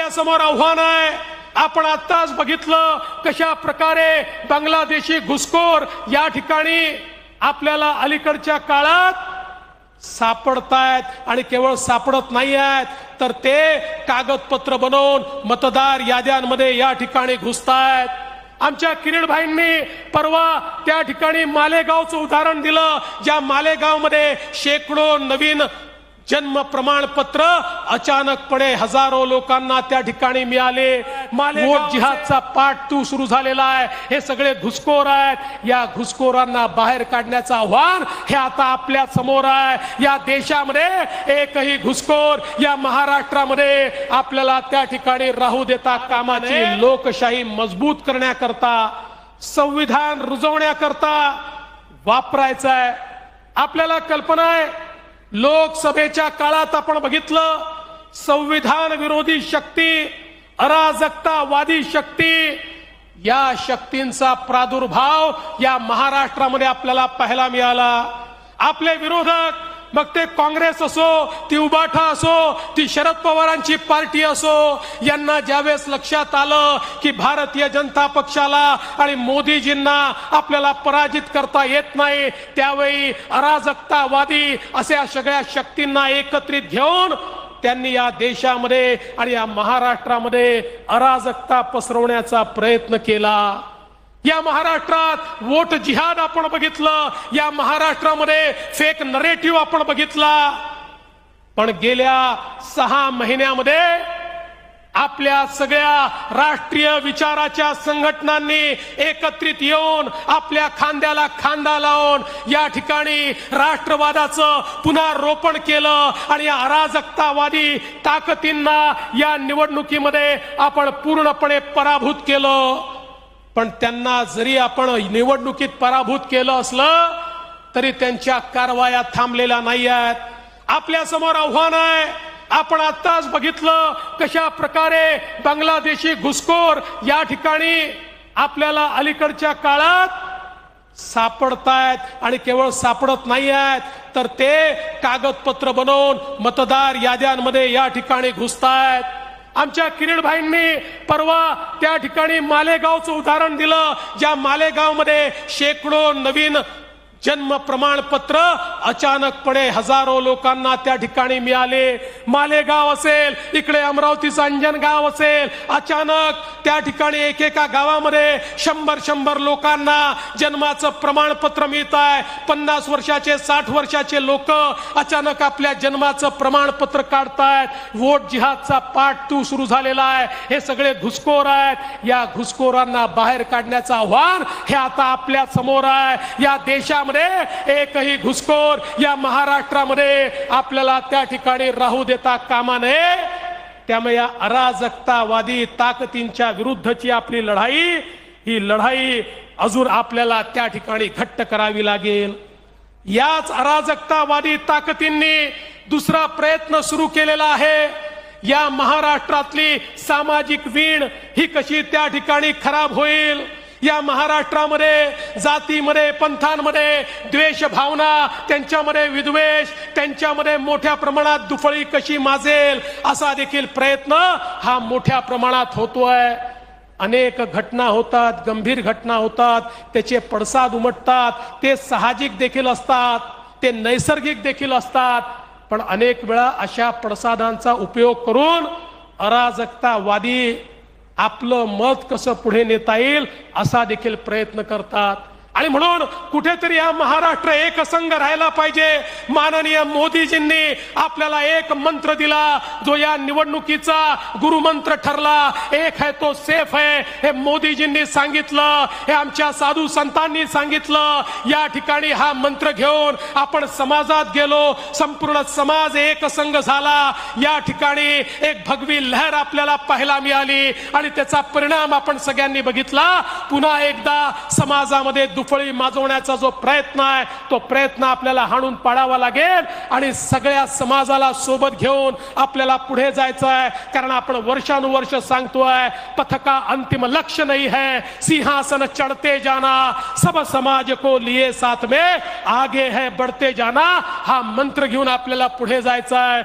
आपल्या समोर आव्हान आहे। आपण आताच बघितलं कशा प्रकारे बांगलादेशी घुसखोर या ठिकाणी आपल्याला अलीकडच्या काळात सापडतायत आणि केवळ सापडत नाही आहेत तर ते कागदपत्र बनवून मतदार याद्यांमध्ये या ठिकाणी घुसतायत। आमच्या किरीट भाईंनी परवा त्या ठिकाणी मालेगावचं उदाहरण दिलं, ज्या मालेगावमध्ये शेकडो नवीन जन्म प्रमाणपत्र अचानकपणे हजारो लोकांना त्या ठिकाणी मिळाले। वोट जिहादचा पाठ सुरू झालेला आहे। हे सगळे घुसखोर आहेत। या घुसखोरांना बाहेर काढण्याचं आव्हान हे आता आपल्या समोर आहे। या देशामध्ये एकही घुसखोर या महाराष्ट्रामध्ये आपल्याला त्या ठिकाणी राहू देता कामा नये। लोकशाही मजबूत करण्याकरता, संविधान रुजवण्याकरता वापरायचं आहे। आपल्याला कल्पना आहे, लोकसभेच्या काळात आपण बघितलं संविधान विरोधी शक्ती, अराजकतावादी शक्ती, या शक्तींचा प्रादुर्भाव या महाराष्ट्रामध्ये आपल्याला पाहायला मिळाला। आपले विरोधक, मग ते काँग्रेस असो, ती उबाठा असो, ती शरद पवारांची पार्टी असो, यांना ज्यावेळेस लक्षात आलं की भारतीय जनता पक्षाला आणि मोदीजींना आपल्याला पराजित करता येत नाही, त्यावेळी अराजकतावादी अशा सगळ्या शक्तींना एकत्रित घेऊन त्यांनी या देशामध्ये आणि या महाराष्ट्रामध्ये अराजकता पसरवण्याचा प्रयत्न केला। या महाराष्ट्रात वोट जिहाद आपण बघितलं, या महाराष्ट्रामध्ये फेक नरेटिव्ह आपण बघितला। पण गेल्या 6 महिन्यामध्ये आपल्या सगळ्या राष्ट्रीय विचाराच्या संघटनांनी एकत्रित येऊन आपल्या खांद्याला खांदा लावून या ठिकाणी राष्ट्रवादाचं पुनर्रोपण केलं आणि या अराजकतावादी ताकदींना या निवडणुकीमध्ये आपण पूर्णपणे पराभूत केलं। पण त्यांना जरी आपण निवडणुकीत पराभूत केलं असलं तरी त्यांच्या कारवाया थांबलेल्या नाही आहेत। आपल्या समोर आव्हान आहे। आपण आताच बघितलं कशा प्रकारे बांगलादेशी घुसखोर या ठिकाणी आपल्याला अलीकडच्या काळात सापडतायत आणि केवळ सापडत नाही आहेत तर ते कागदपत्र बनवून मतदार याद्यांमध्ये या ठिकाणी घुसतायत। आमच्या किरीट भाईंनी परवा त्या ठिकाणी मालेगावचं उदाहरण दिलं, ज्या मालेगावमध्ये शेकडो नवीन जन्म प्रमाणपत्र अचानकपणे हजारो लोकांना त्या ठिकाणी मिळाले। मालेगाव असेल, इकडे अमरावतीचं अंजनगाव असेल, अचानक त्या ठिकाणी एकेका गावामध्ये 100 लोकांना जन्माचं प्रमाणपत्र मिळत आहे। 50 वर्षाचे 60 वर्षाचे लोक अचानक आपल्या जन्माचं प्रमाणपत्र काढतायत। वोट जिहादचा पाठ सुरू झालेला आहे। हे सगळे घुसखोर आहेत। या घुसखोरांना बाहेर काढण्याचं आव्हान हे आता आपल्या समोर आहे। या देशामध्ये एकही घुसखोर या महाराष्ट्रामध्ये आपल्याला त्या ठिकाणी राहू देता कामा नये। त्यामुळे या अराजकतावादी ताकदींच्या विरुद्धची आपली लढाई, ही लढाई अजून आपल्याला त्या ठिकाणी घट्ट करावी लागेल। याच अराजकतावादी ताकदींनी दुसरा प्रयत्न सुरू केलेला आहे। या महाराष्ट्रातली सामाजिक वीण ही कशी त्या ठिकाणी खराब होईल, या महाराष्ट्रामध्ये जातीमध्ये, पंथांमध्ये द्वेष भावना, त्यांच्यामध्ये विद्वेष, त्यांच्यामध्ये मोठ्या प्रमाणात दुफळी कशी माजेल, असा देखील प्रयत्न हा मोठ्या प्रमाणात होतोय। अनेक घटना होतात, गंभीर घटना होतात, त्याचे पडसाद उमटतात, ते साहजिक देखील असतात, ते नैसर्गिक देखील असतात। पण अनेक वेळा अशा पडसादांचा उपयोग करून अराजकतावादी आपलं मत कसं पुढे नेता येईल असा देखील प्रयत्न करतात। आणि म्हणून कुठेतरी हा महाराष्ट्र एकसंघ राहायला पाहिजे। माननीय मोदीजींनी आपल्याला एक मंत्र दिला, जो या निवडणुकीचा गुरुमंत्र ठरला, एक है तो सेफ है। हे मोदीजींनी सांगितलं, हे आमच्या साधू संतांनी सांगितलं। या ठिकाणी हा मंत्र घेऊन आपण समाजात गेलो, संपूर्ण समाज एकसंघ झाला। या ठिकाणी एक भगवी लहर आपल्याला पाहायला मिळाली आणि त्याचा परिणाम आपण सगळ्यांनी बघितला। पुन्हा एकदा समाजामध्ये फळी माजवण्याचा जो प्रयत्न आहे, तो प्रयत्न आपल्याला हाणून पाडावा लागेल आणि सगळ्या समाजाला सोबत घेऊन आपल्याला पुढे जायचं आहे। कारण आपण वर्षानुवर्ष सांगतोय, पथ का अंतिम लक्ष्य नहीं है, सिंहासन चढ़ते जाना, सब समाज को लिए साथ में आगे है बढ़ते जाना। हा मंत्र घेऊन आपल्याला पुढे जायचं आहे।